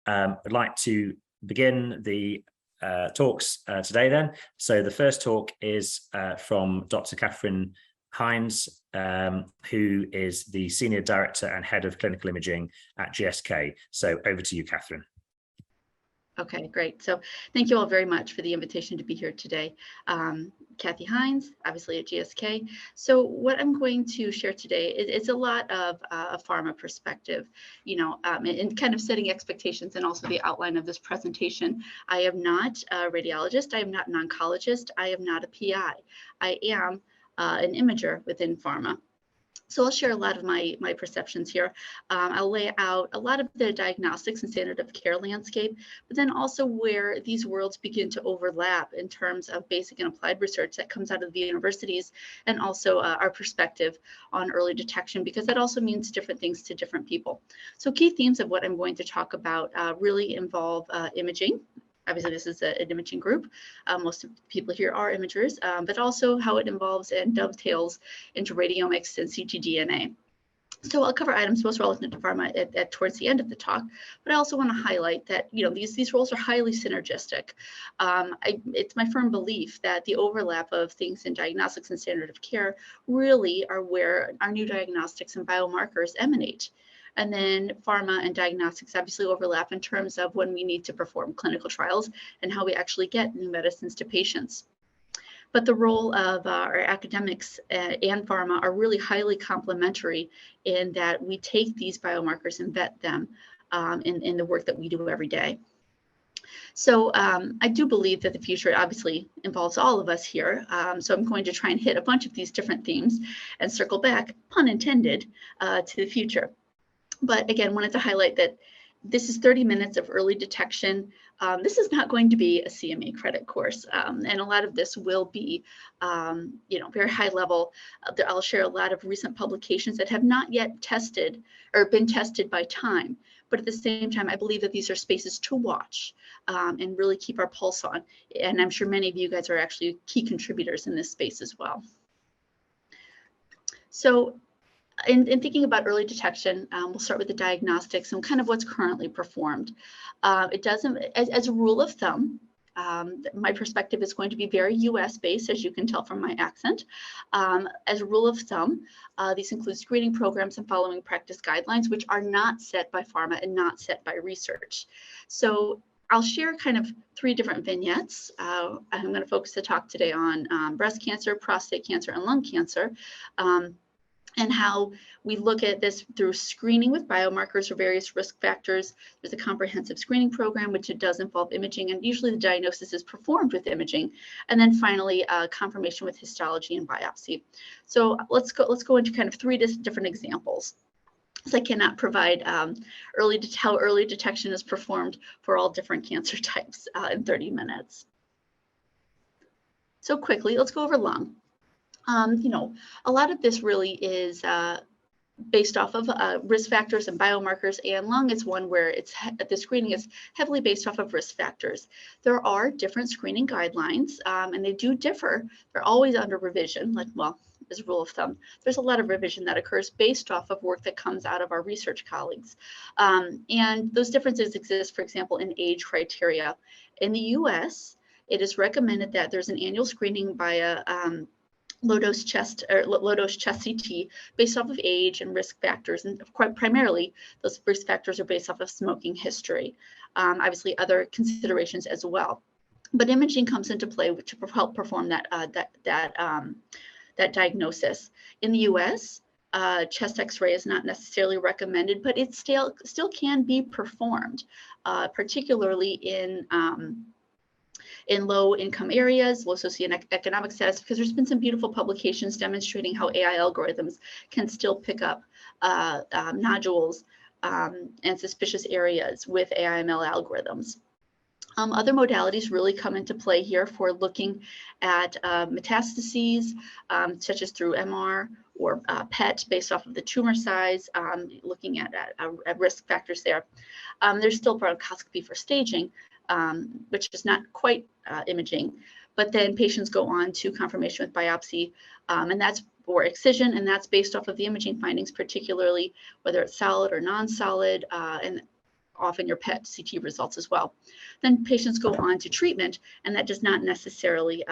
I'd like to begin the talks today then. So the first talk is from Dr. Catherine Hines, who is the Senior Director and Head of Clinical Imaging at GSK. So over to you, Catherine. Okay, great. So thank you all very much for the invitation to be here today. Kathy Hines, obviously at GSK. So what I'm going to share today is a lot of a pharma perspective, and kind of setting expectations and also the outline of this presentation. I am not a radiologist. I am not an oncologist. I am not a PI. I am an imager within pharma. So I'll share a lot of my perceptions here. I'll lay out a lot of the diagnostics and standard of care landscape, but then also where these worlds begin to overlap in terms of basic and applied research that comes out of the universities, and also our perspective on early detection, because that also means different things to different people. So key themes of what I'm going to talk about really involve imaging. Obviously, this is an imaging group. Most of the people here are imagers, but also how it involves and dovetails into radiomics and ctDNA. So I'll cover items most relevant to pharma towards the end of the talk, but I also want to highlight that these roles are highly synergistic. It's my firm belief that the overlap of things in diagnostics and standard of care really are where our new diagnostics and biomarkers emanate. And then pharma and diagnostics obviously overlap in terms of when we need to perform clinical trials and how we actually get new medicines to patients. But the role of our academics and pharma are really highly complementary in that we take these biomarkers and vet them in the work that we do every day. So I do believe that the future obviously involves all of us here. So I'm going to try and hit a bunch of these different themes and circle back, pun intended, to the future. But again, wanted to highlight that this is 30 minutes of early detection. This is not going to be a CME credit course, and a lot of this will be, very high level. I'll share a lot of recent publications that have not yet tested or been tested by time, but at the same time, I believe that these are spaces to watch and really keep our pulse on. And I'm sure many of you guys are actually key contributors in this space as well. So, in thinking about early detection, we'll start with the diagnostics and kind of what's currently performed. It doesn't, as a rule of thumb, my perspective is going to be very US based, as you can tell from my accent. As a rule of thumb, these include screening programs and following practice guidelines, which are not set by pharma and not set by research. So I'll share kind of three different vignettes. I'm going to focus the talk today on breast cancer, prostate cancer, and lung cancer. And how we look at this through screening with biomarkers or various risk factors. There's a comprehensive screening program, which it does involve imaging, and usually the diagnosis is performed with imaging. And then finally, confirmation with histology and biopsy. So let's go into kind of three different examples. So I cannot provide how early detection is performed for all different cancer types in 30 minutes. So quickly, let's go over lung. A lot of this really is based off of risk factors and biomarkers, and lung is one where the screening is heavily based off of risk factors. There are different screening guidelines, and they do differ. They're always under revision, as a rule of thumb. There's a lot of revision that occurs based off of work that comes out of our research colleagues. And those differences exist, for example, in age criteria. In the US, it is recommended that there's an annual screening by a low-dose chest CT based off of age and risk factors, and quite primarily those risk factors are based off of smoking history. Obviously, other considerations as well, but imaging comes into play to help perform that diagnosis. In the U.S., chest X-ray is not necessarily recommended, but it still can be performed, particularly in low-income areas, low socioeconomic status, because there's been some beautiful publications demonstrating how AI algorithms can still pick up nodules and suspicious areas with AI/ML algorithms. Other modalities really come into play here for looking at metastases, such as through MR or PET based off of the tumor size, looking at risk factors there. There's still bronchoscopy for staging, which is not quite imaging, but then patients go on to confirmation with biopsy, and that's for excision, and that's based off of the imaging findings, particularly whether it's solid or non-solid, and often your PET CT results as well. Then patients go on to treatment, and that does not necessarily,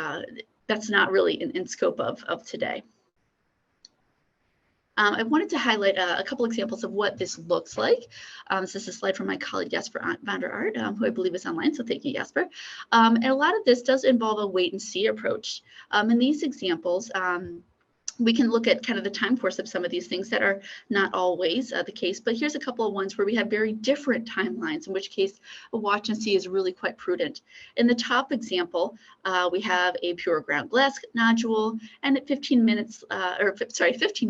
that's not really in scope of today. I wanted to highlight a couple examples of what this looks like. This is a slide from my colleague Jasper van der Aert, who I believe is online, so thank you, Jasper. And a lot of this does involve a wait and see approach. In these examples, we can look at kind of the time course of some of these things that are not always the case, but here's a couple of ones where we have very different timelines, in which case a watch and see is really quite prudent. In the top example, we have a pure ground glass nodule, and at 15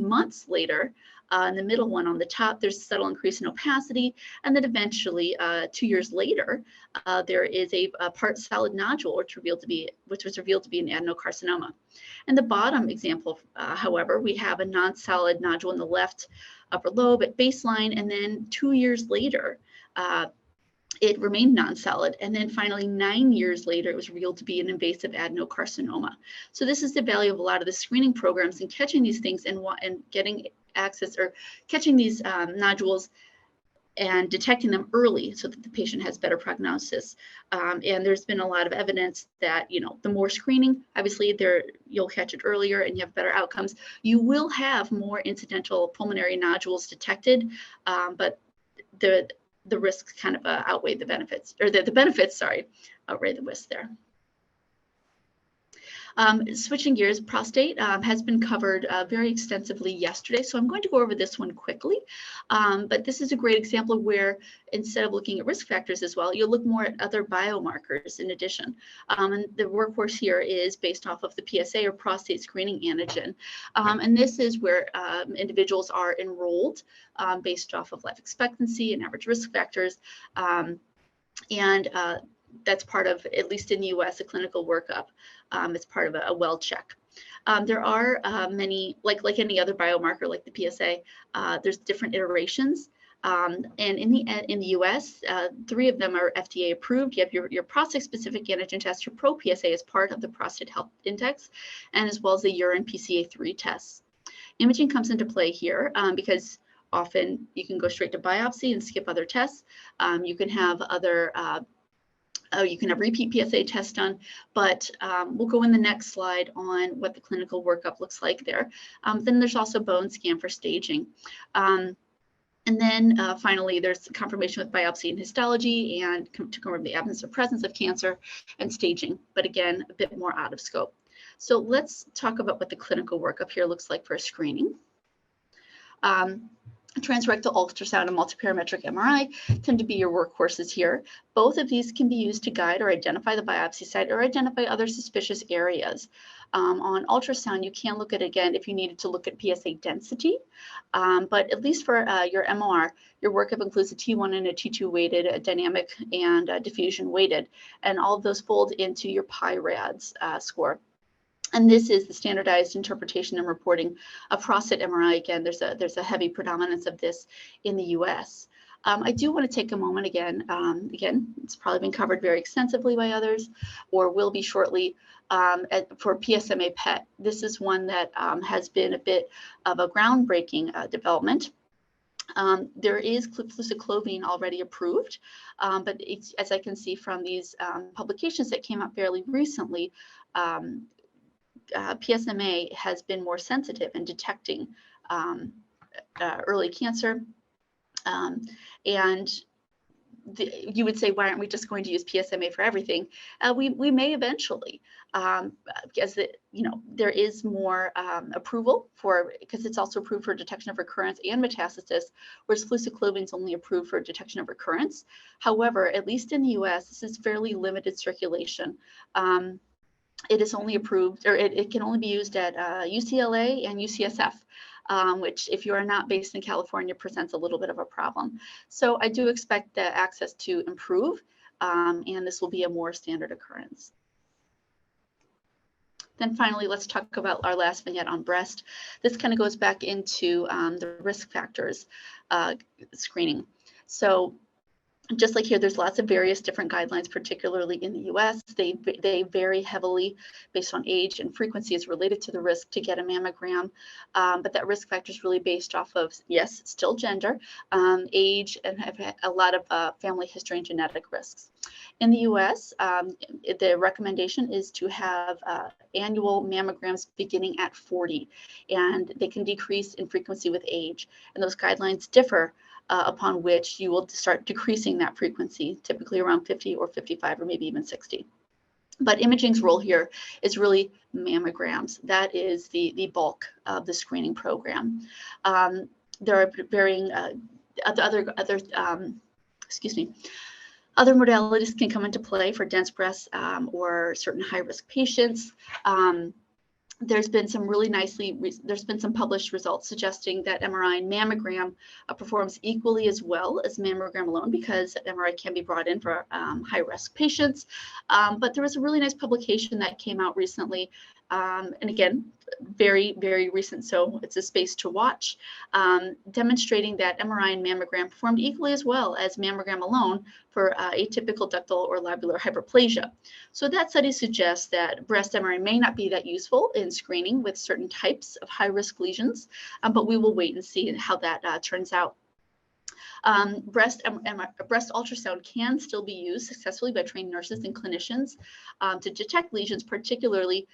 months later, in the middle one on the top, there's a subtle increase in opacity, and then eventually 2 years later, there is a part solid nodule, which was revealed to be an adenocarcinoma. In the bottom example, however, we have a non-solid nodule in the left upper lobe at baseline, and then 2 years later, it remained non-solid, and then finally 9 years later, it was revealed to be an invasive adenocarcinoma. So this is the value of a lot of the screening programs in catching these things and getting access, or catching these nodules and detecting them early so that the patient has better prognosis. And there's been a lot of evidence that, you know, the more screening, obviously you'll catch it earlier and you have better outcomes. You will have more incidental pulmonary nodules detected, but the risks kind of outweigh the benefits, or the benefits, sorry, outweigh the risks there. Switching gears, prostate has been covered very extensively yesterday, so I'm going to go over this one quickly. But this is a great example where instead of looking at risk factors as well, you'll look more at other biomarkers in addition. And the workhorse here is based off of the PSA, or prostate screening antigen. And this is where individuals are enrolled based off of life expectancy and average risk factors. That's part of, at least in the US, a clinical workup. It's part of a well check. There are many, like any other biomarker, like the PSA, there's different iterations. And in the US, 3 of them are FDA approved. You have your prostate-specific antigen test, your Pro-PSA as part of the Prostate Health Index, and as well as the urine PCA3 tests. Imaging comes into play here because often you can go straight to biopsy and skip other tests. You can have other you can have repeat PSA tests done, but we'll go in the next slide on what the clinical workup looks like there. Then there's also bone scan for staging. And then finally, there's confirmation with biopsy and histology, and to confirm the absence or presence of cancer, and staging, but again, a bit more out of scope. So let's talk about what the clinical workup here looks like for screening. Transrectal ultrasound and multiparametric MRI tend to be your workhorses here. Both of these can be used to guide or identify the biopsy site or identify other suspicious areas. On ultrasound, you can look at, again, if you needed to look at PSA density, but at least for your MR, your workup includes a T1 and a T2 weighted, a dynamic and a diffusion weighted, and all of those fold into your PI-RADS score. And this is the standardized interpretation and reporting of prostate MRI. Again, there's a heavy predominance of this in the US. I do want to take a moment again, it's probably been covered very extensively by others, or will be shortly, for PSMA PET. This is one that has been a bit of a groundbreaking development. There is fluciclovine already approved, but it's, as I can see from these publications that came out fairly recently, PSMA has been more sensitive in detecting early cancer. And you would say, why aren't we just going to use PSMA for everything? We may eventually, because there is more approval for, because it's also approved for detection of recurrence and metastasis, whereas fluciclovine is only approved for detection of recurrence. However, at least in the US, this is fairly limited circulation. It is only approved, or it can only be used at UCLA and UCSF, which, if you are not based in California, presents a little bit of a problem. So I do expect the access to improve, and this will be a more standard occurrence. Then finally, let's talk about our last vignette on breast. This kind of goes back into the risk factors screening. So Just like here, there's lots of various different guidelines, particularly in the US. They vary heavily based on age, and frequency is related to the risk to get a mammogram. But that risk factor is really based off of, yes, still gender, age, and have a lot of family history and genetic risks. In the US, the recommendation is to have annual mammograms beginning at 40, and they can decrease in frequency with age. And those guidelines differ upon which you will start decreasing that frequency, typically around 50 or 55 or maybe even 60. But imaging's role here is really mammograms. That is the bulk of the screening program. There are varying other modalities can come into play for dense breasts or certain high-risk patients. There's been some published results suggesting that MRI and mammogram performs equally as well as mammogram alone, because MRI can be brought in for high-risk patients. But there was a really nice publication that came out recently, and again, very, very recent, so it's a space to watch, demonstrating that MRI and mammogram performed equally as well as mammogram alone for atypical ductal or lobular hyperplasia. So that study suggests that breast MRI may not be that useful in screening with certain types of high-risk lesions, but we will wait and see how that turns out. Breast ultrasound can still be used successfully by trained nurses and clinicians to detect lesions, particularly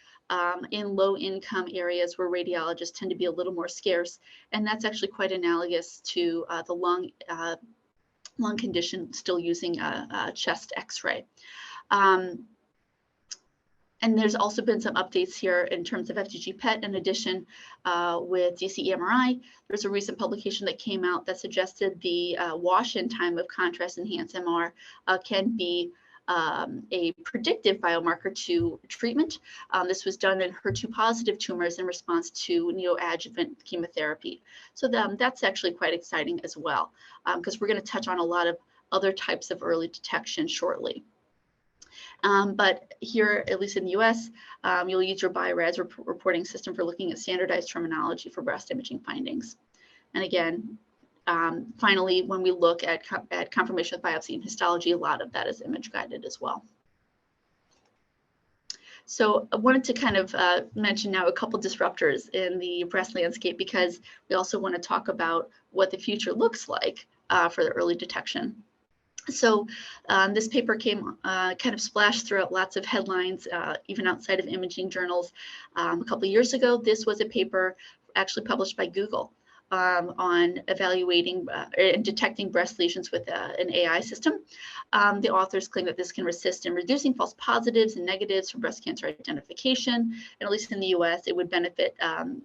in low-income areas where radiologists tend to be a little more scarce. And that's actually quite analogous to the lung condition, still using a chest X-ray. And there's also been some updates here in terms of FDG PET. In addition, with DCE MRI, there's a recent publication that came out that suggested the wash-in time of contrast-enhanced MR can be a predictive biomarker to treatment. This was done in HER2-positive tumors in response to neoadjuvant chemotherapy. So that's actually quite exciting as well, because we're going to touch on a lot of other types of early detection shortly. But here, at least in the US, you'll use your BioRads reporting system for looking at standardized terminology for breast imaging findings. And again, finally, when we look at confirmation of biopsy and histology, a lot of that is image guided as well. So I wanted to kind of mention now a couple disruptors in the breast landscape, because we also want to talk about what the future looks like for the early detection. So this paper came kind of splashed throughout lots of headlines, even outside of imaging journals. A couple of years ago, this was a paper actually published by Google on evaluating and detecting breast lesions with an AI system. The authors claim that this can assist in reducing false positives and negatives for breast cancer identification, and at least in the US, it would benefit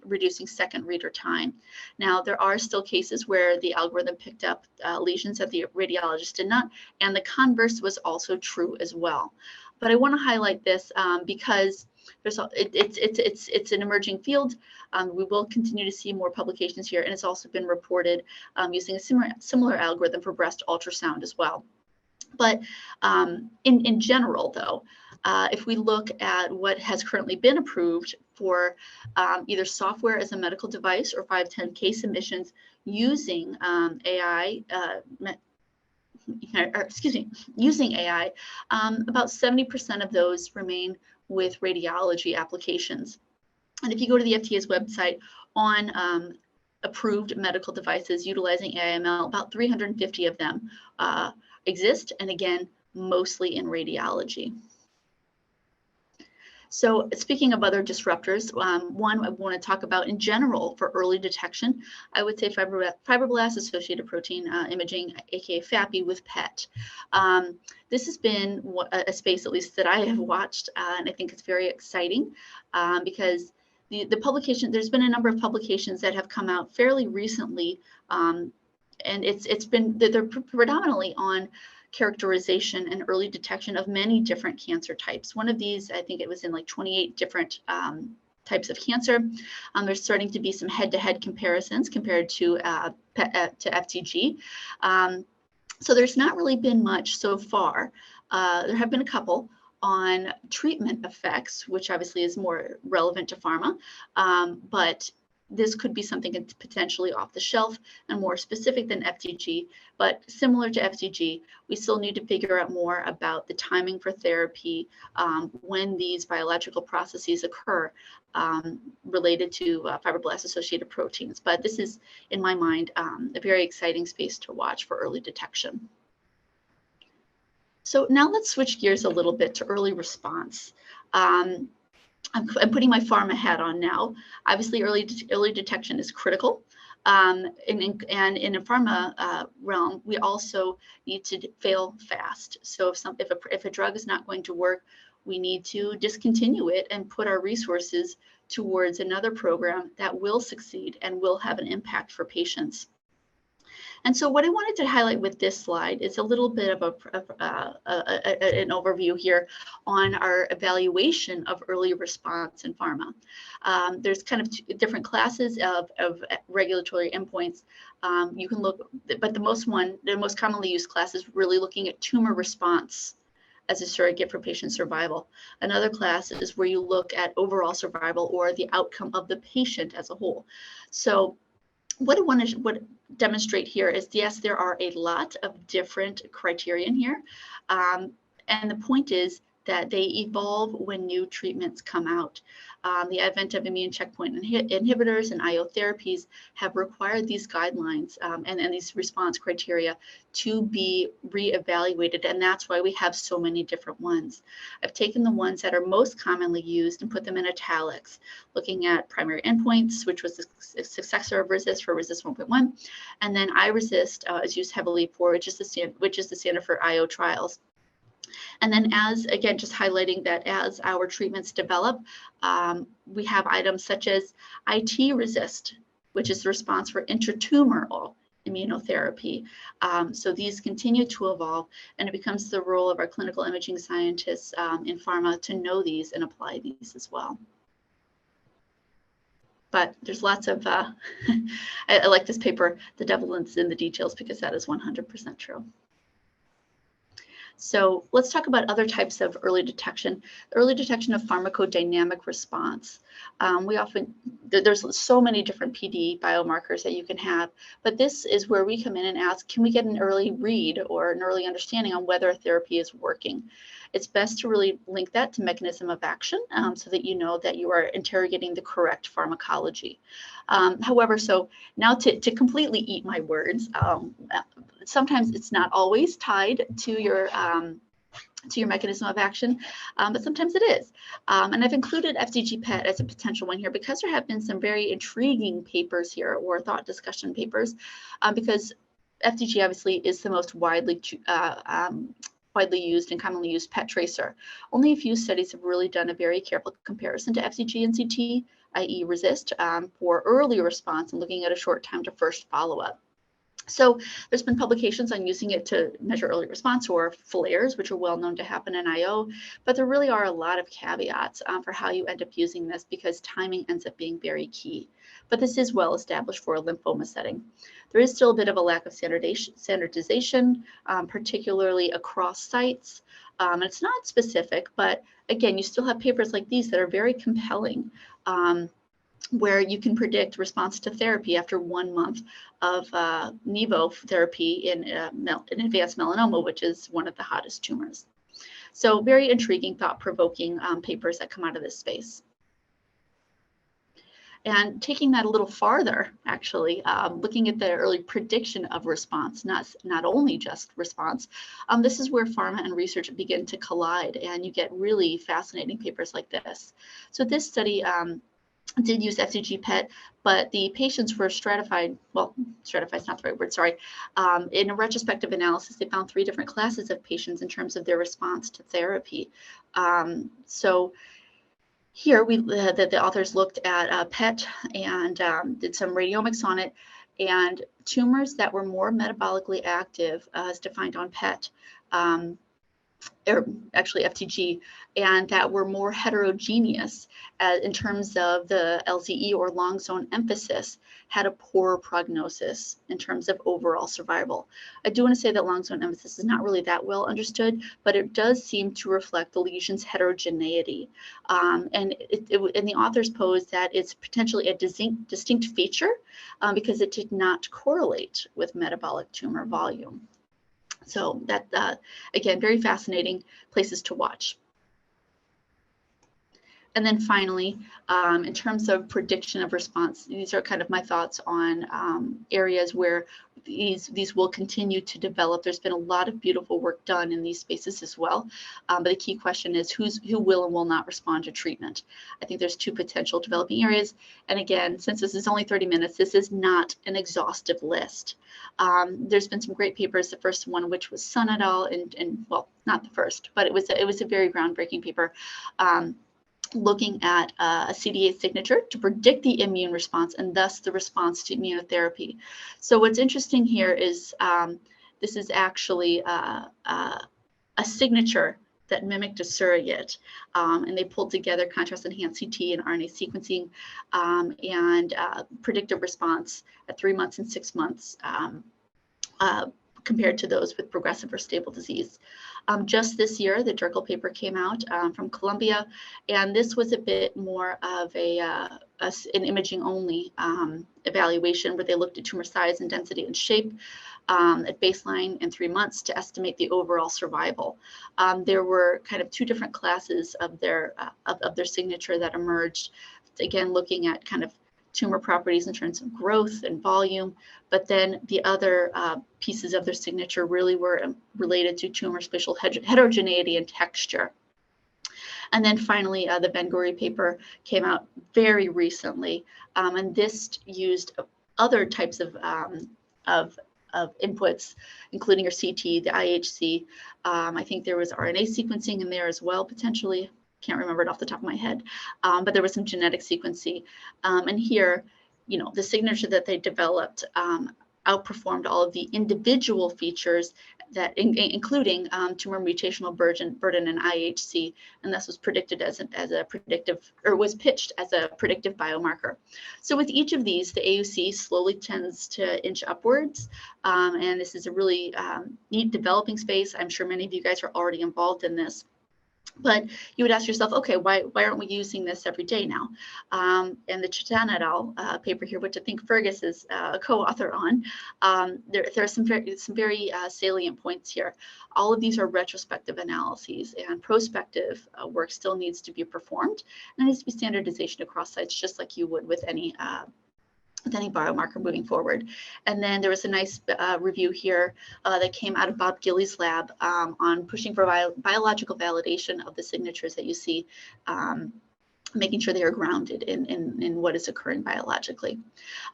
reducing second reader time. Now, there are still cases where the algorithm picked up lesions that the radiologist did not, and the converse was also true as well. But I want to highlight this because it's an emerging field. We will continue to see more publications here, and it's also been reported using a similar algorithm for breast ultrasound as well. But in general, though, if we look at what has currently been approved for either software as a medical device or 510(k) submissions using AI, using AI, about 70% of those remain with radiology applications. And if you go to the FDA's website on approved medical devices utilizing AI/ML, about 350 of them exist, and again, mostly in radiology. So speaking of other disruptors, one I want to talk about in general for early detection, I would say fibroblast-associated protein imaging, aka FAPI, with PET. This has been a space, at least that I have watched, and I think it's very exciting because the publication, there's been a number of publications that have come out fairly recently, and they're predominantly on characterization and early detection of many different cancer types. One of these, I think it was in like 28 different types of cancer. There's starting to be some head-to-head comparisons compared to FTG. So there's not really been much so far. There have been a couple on treatment effects, which obviously is more relevant to pharma, but this could be something that's potentially off the shelf and more specific than FDG, but similar to FDG, we still need to figure out more about the timing for therapy when these biological processes occur related to fibroblast-associated proteins. But this is, in my mind, a very exciting space to watch for early detection. So now let's switch gears a little bit to early response. I'm putting my pharma hat on now. Obviously, early detection is critical. And in a pharma realm, we also need to fail fast. So if a drug is not going to work, we need to discontinue it and put our resources towards another program that will succeed and will have an impact for patients. And so what I wanted to highlight with this slide is a little bit of an overview here on our evaluation of early response in pharma. There's kind of different classes of regulatory endpoints. You can look, but the most commonly used class is really looking at tumor response as a surrogate for patient survival. Another class is where you look at overall survival or the outcome of the patient as a whole. So what I want to demonstrate here is, yes, there are a lot of different criterion here. And the point is that they evolve when new treatments come out. The advent of immune checkpoint inhibitors and IO therapies have required these guidelines and these response criteria to be reevaluated, and that's why we have so many different ones. I've taken the ones that are most commonly used and put them in italics, looking at primary endpoints, which was the successor of RECIST for RECIST 1.1, and then iRECIST is used heavily for, which is the standard for IO trials. And then again, just highlighting that as our treatments develop, we have items such as iTRECIST, which is the response for intratumoral immunotherapy. So these continue to evolve, and it becomes the role of our clinical imaging scientists in pharma to know these and apply these as well. But there's lots of, I like this paper, The Devil is in the Details, because that is 100% true. So let's talk about other types of early detection. Early detection of pharmacodynamic response. There's so many different PD biomarkers that you can have, but this is where we come in and ask, can we get an early read or an early understanding on whether a therapy is working? It's best to really link that to mechanism of action so that you know that you are interrogating the correct pharmacology. However, so now to completely eat my words, sometimes it's not always tied to your mechanism of action, but sometimes it is. And I've included FDG PET as a potential one here because there have been some very intriguing papers here, or thought discussion papers, because FDG obviously is the most widely used and commonly used PET tracer. Only a few studies have really done a very careful comparison to FDG and CT, i.e. RECIST, for early response and looking at a short time to first follow-up. So there's been publications on using it to measure early response or flares, which are well known to happen in IO, but there really are a lot of caveats for how you end up using this, because timing ends up being very key. But this is well established for a lymphoma setting. There is still a bit of a lack of standardization, particularly across sites. And it's not specific, but again, you still have papers like these that are very compelling, where you can predict response to therapy after 1 month of Nivo therapy in advanced melanoma, which is one of the hottest tumors. So very intriguing, thought-provoking papers that come out of this space. And taking that a little farther, actually, looking at the early prediction of response, not only just response, this is where pharma and research begin to collide, and you get really fascinating papers like this. So this study did use FDG PET, but the patients were stratified, well, stratified is not the right word, sorry. In a retrospective analysis, they found 3 different classes of patients in terms of their response to therapy. So here, the authors looked at PET and did some radiomics on it, and tumors that were more metabolically active, as defined on PET, or actually FTG, and that were more heterogeneous in terms of the LZE or long zone emphasis, had a poorer prognosis in terms of overall survival. I do want to say that long zone emphasis is not really that well understood, but it does seem to reflect the lesion's heterogeneity. And the authors pose that it's potentially a distinct feature because it did not correlate with metabolic tumor volume. So that, again, very fascinating places to watch. And then finally, in terms of prediction of response, these are kind of my thoughts on areas where these will continue to develop. There's been a lot of beautiful work done in these spaces as well. But the key question is who will and will not respond to treatment. I think there's two potential developing areas. And again, since this is only 30 minutes, this is not an exhaustive list. There's been some great papers. The first one, which was Sun et al. And well, not the first, but it was a very groundbreaking paper. Looking at a CD8 signature to predict the immune response and thus the response to immunotherapy. So what's interesting here is this is actually a signature that mimicked a surrogate, and they pulled together contrast-enhanced CT and RNA sequencing and predictive response at 3 months and 6 months compared to those with progressive or stable disease. Just this year, the Jerkel paper came out from Columbia, and this was a bit more of an imaging-only evaluation where they looked at tumor size and density and shape at baseline and 3 months to estimate the overall survival. There were kind of two different classes of their signature that emerged, again, looking at kind of tumor properties in terms of growth and volume, but then the other pieces of their signature really were related to tumor spatial heterogeneity and texture. And then finally, the Ben-Guri paper came out very recently, and this used other types of inputs, including your CT, the IHC. I think there was RNA sequencing in there as well, potentially. Can't remember it off the top of my head, but there was some genetic sequencing. And here, you know, the signature that they developed outperformed all of the individual features that, including tumor mutational burden and IHC, and this was predicted as a predictive, or was pitched as a predictive biomarker. So with each of these, the AUC slowly tends to inch upwards, and this is a really neat developing space. I'm sure many of you guys are already involved in this. But you would ask yourself, okay, why aren't we using this every day now? And the Chetan et al. Paper here, which I think Fergus is a co-author on, there are some very salient points here. All of these are retrospective analyses, and prospective work still needs to be performed. And there needs to be standardization across sites, just like you would with any biomarker moving forward. And then there was a nice review here that came out of Bob Gilly's lab on pushing for biological validation of the signatures that you see, making sure they are grounded in what is occurring biologically.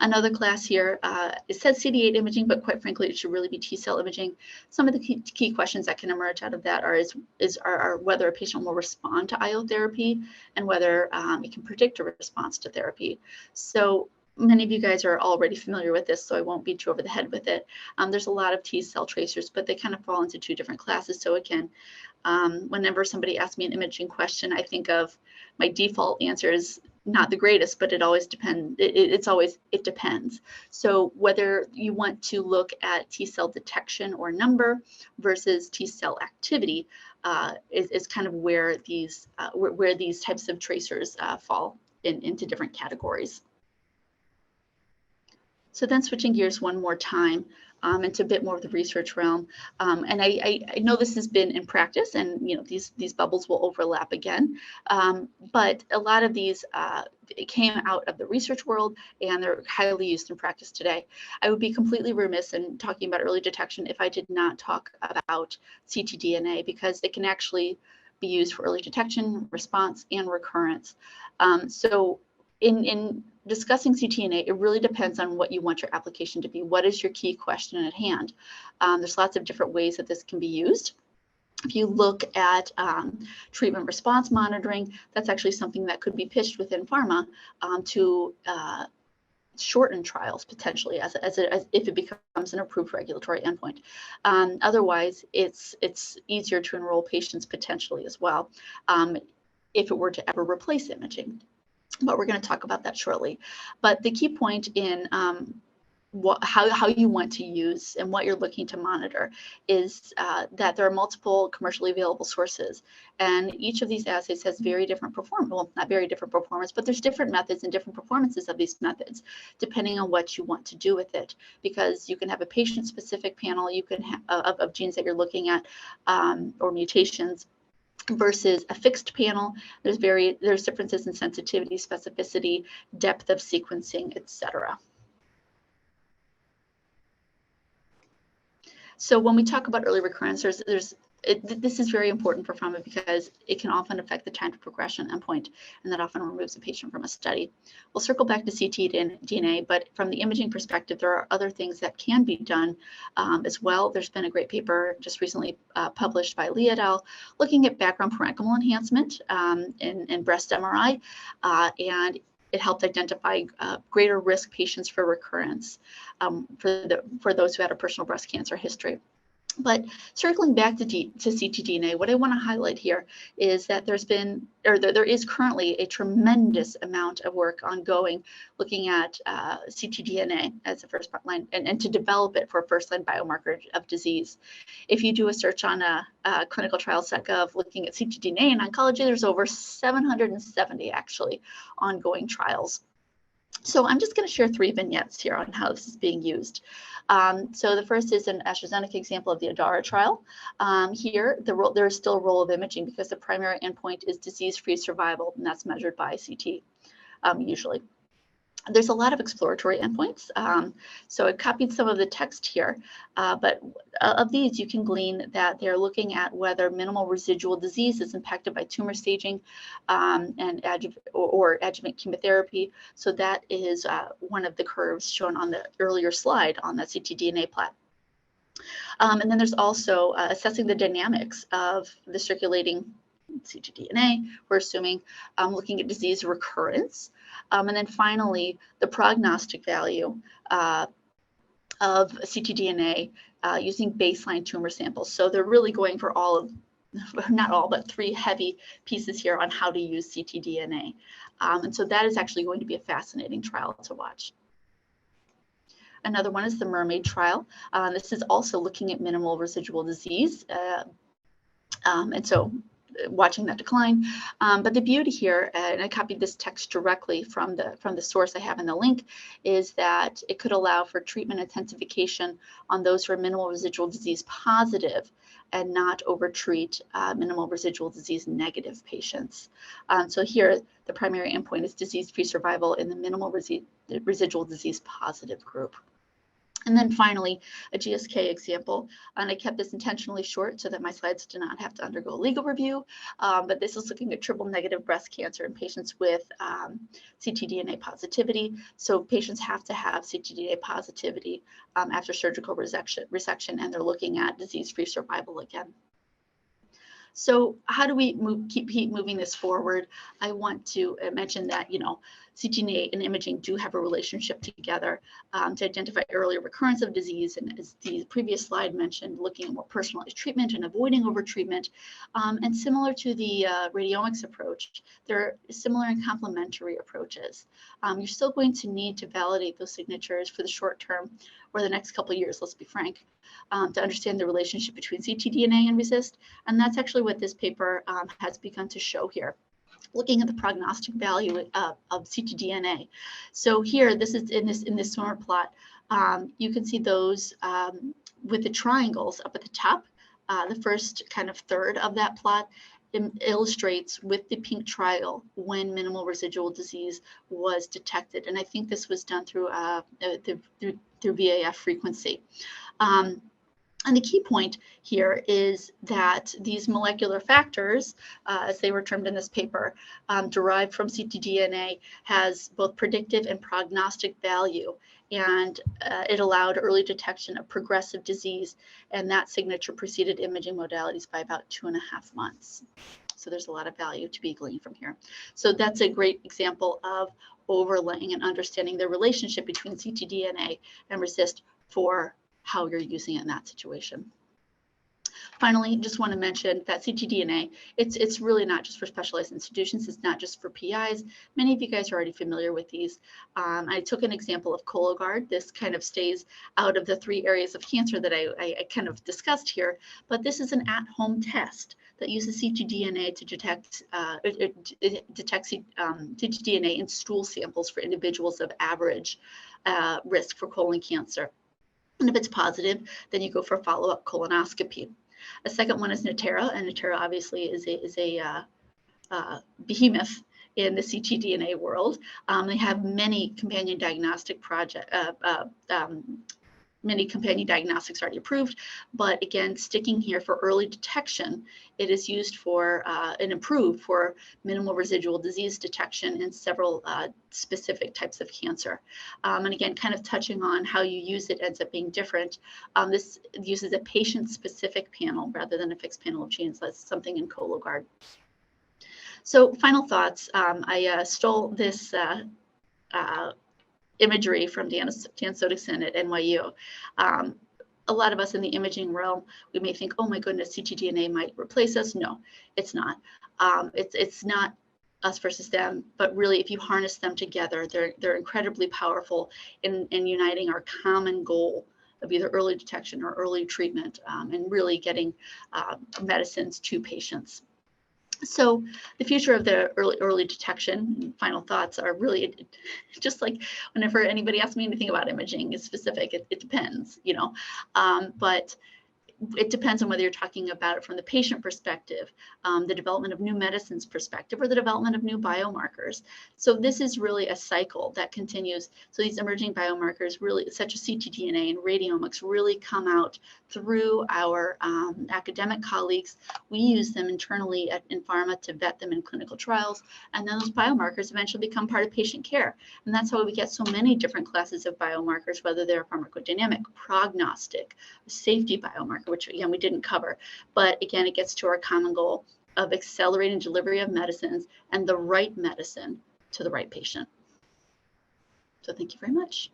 Another class here, it says CD8 imaging, but quite frankly, it should really be T-cell imaging. Some of the key questions that can emerge out of that are whether a patient will respond to IO therapy and whether it can predict a response to therapy. So many of you guys are already familiar with this, so I won't beat you over the head with it. There's a lot of T-cell tracers, but they kind of fall into two different classes. So again, whenever somebody asks me an imaging question, I think of my default answer is not the greatest, but it always depends. It depends. So whether you want to look at T-cell detection or number versus T-cell activity is kind of where these types of tracers fall into different categories. So then switching gears one more time into a bit more of the research realm. And I know this has been in practice, and you know these bubbles will overlap again. But a lot of these came out of the research world, and they're highly used in practice today. I would be completely remiss in talking about early detection if I did not talk about ctDNA, because it can actually be used for early detection, response, and recurrence. So in discussing ctDNA, it really depends on what you want your application to be. What is your key question at hand? There's lots of different ways that this can be used. If you look at treatment response monitoring, that's actually something that could be pitched within pharma to shorten trials potentially as if it becomes an approved regulatory endpoint. Otherwise, it's easier to enroll patients potentially as well if it were to ever replace imaging. But we're going to talk about that shortly. But the key point in how you want to use and what you're looking to monitor is that there are multiple commercially available sources, and each of these assays has very different performance. Well, not very different performance, but there's different methods and different performances of these methods depending on what you want to do with it, because you can have a patient-specific panel you can have of genes that you're looking at or mutations versus a fixed panel. There's differences in sensitivity, specificity, depth of sequencing, etc. So when we talk about early recurrence, this is very important for pharma because it can often affect the time to progression endpoint, and that often removes a patient from a study. We'll circle back to ctDNA, but from the imaging perspective, there are other things that can be done as well. There's been a great paper just recently published by Lee et al. Looking at background parenchymal enhancement in breast MRI, and it helped identify greater risk patients for recurrence for those who had a personal breast cancer history. But circling back to ctDNA, what I want to highlight here is that there is currently a tremendous amount of work ongoing looking at ctDNA as a first line and to develop it for a first-line biomarker of disease. If you do a search on clinicaltrials.gov looking at ctDNA in oncology, there's over 770 actually ongoing trials. So I'm just going to share 3 vignettes here on how this is being used. So the first is an AstraZeneca example of the ADARA trial. Here, there is still a role of imaging because the primary endpoint is disease-free survival, and that's measured by CT usually. There's a lot of exploratory endpoints. So I copied some of the text here, but of these you can glean that they're looking at whether minimal residual disease is impacted by tumor staging and adjuvant chemotherapy. So that is one of the curves shown on the earlier slide on the ctDNA plot. And then there's also assessing the dynamics of the circulating ctDNA, we're assuming, looking at disease recurrence. And then finally, the prognostic value of ctDNA using baseline tumor samples. So they're really going for not all, but 3 heavy pieces here on how to use ctDNA. And so that is actually going to be a fascinating trial to watch. Another one is the MERMAID trial. This is also looking at minimal residual disease. And so watching that decline. But the beauty here, and I copied this text directly from the source I have in the link, is that it could allow for treatment intensification on those who are minimal residual disease positive and not overtreat minimal residual disease negative patients. So here, the primary endpoint is disease-free survival in the minimal residual disease positive group. And then finally, a GSK example, and I kept this intentionally short so that my slides do not have to undergo legal review, but this is looking at triple-negative breast cancer in patients with ctDNA positivity. So patients have to have ctDNA positivity after surgical resection, and they're looking at disease-free survival again. So how do we keep moving this forward? I want to mention that, ctDNA and imaging do have a relationship together to identify earlier recurrence of disease. And as the previous slide mentioned, looking at more personalized treatment and avoiding overtreatment. And similar to the radiomics approach, there are similar and complementary approaches. You're still going to need to validate those signatures for the short term or the next couple of years, let's be frank, to understand the relationship between ctDNA and RECIST. And that's actually what this paper has begun to show here, looking at the prognostic value of ctDNA. So here, this is in this swimmer plot, you can see those with the triangles up at the top. The first kind of third of that plot illustrates with the pink triangle when minimal residual disease was detected. And I think this was done through VAF frequency. And the key point here is that these molecular factors, as they were termed in this paper, derived from ctDNA, has both predictive and prognostic value. And it allowed early detection of progressive disease, and that signature preceded imaging modalities by about 2.5 months. So there's a lot of value to be gleaned from here. So that's a great example of overlaying and understanding the relationship between ctDNA and RECIST for how you're using it in that situation. Finally, just want to mention that ctDNA, it's really not just for specialized institutions. It's not just for PIs. Many of you guys are already familiar with these. I took an example of Cologuard. This kind of stays out of the 3 areas of cancer that I kind of discussed here, but this is an at-home test that uses ctDNA to detect ctDNA in stool samples for individuals of average risk for colon cancer. And if it's positive, then you go for follow-up colonoscopy. A second one is Natera, and Natera obviously is a behemoth in the ctDNA world. They have many companion diagnostic many companion diagnostics already approved, but again, sticking here for early detection, it is used for and improved for minimal residual disease detection in several specific types of cancer. And again, kind of touching on how you use it ends up being different. This uses a patient-specific panel rather than a fixed panel of genes. That's something in Cologuard. So final thoughts. I stole this imagery from Dan Sodikson at NYU. A lot of us in the imaging realm, we may think, oh my goodness, ctDNA might replace us. No, it's not. It's not us versus them, but really if you harness them together, they're incredibly powerful in uniting our common goal of either early detection or early treatment and really getting medicines to patients. So the future of the early detection, final thoughts are really just like whenever anybody asks me anything about imaging is specific, it depends, you know, but it depends on whether you're talking about it from the patient perspective, the development of new medicines perspective, or the development of new biomarkers. So this is really a cycle that continues. So these emerging biomarkers really, such as ctDNA and radiomics, really come out through our academic colleagues. We use them internally in pharma to vet them in clinical trials, and then those biomarkers eventually become part of patient care. And that's how we get so many different classes of biomarkers, whether they're pharmacodynamic, prognostic, safety biomarker, which again we didn't cover, but again it gets to our common goal of accelerating delivery of medicines and the right medicine to the right patient. So thank you very much.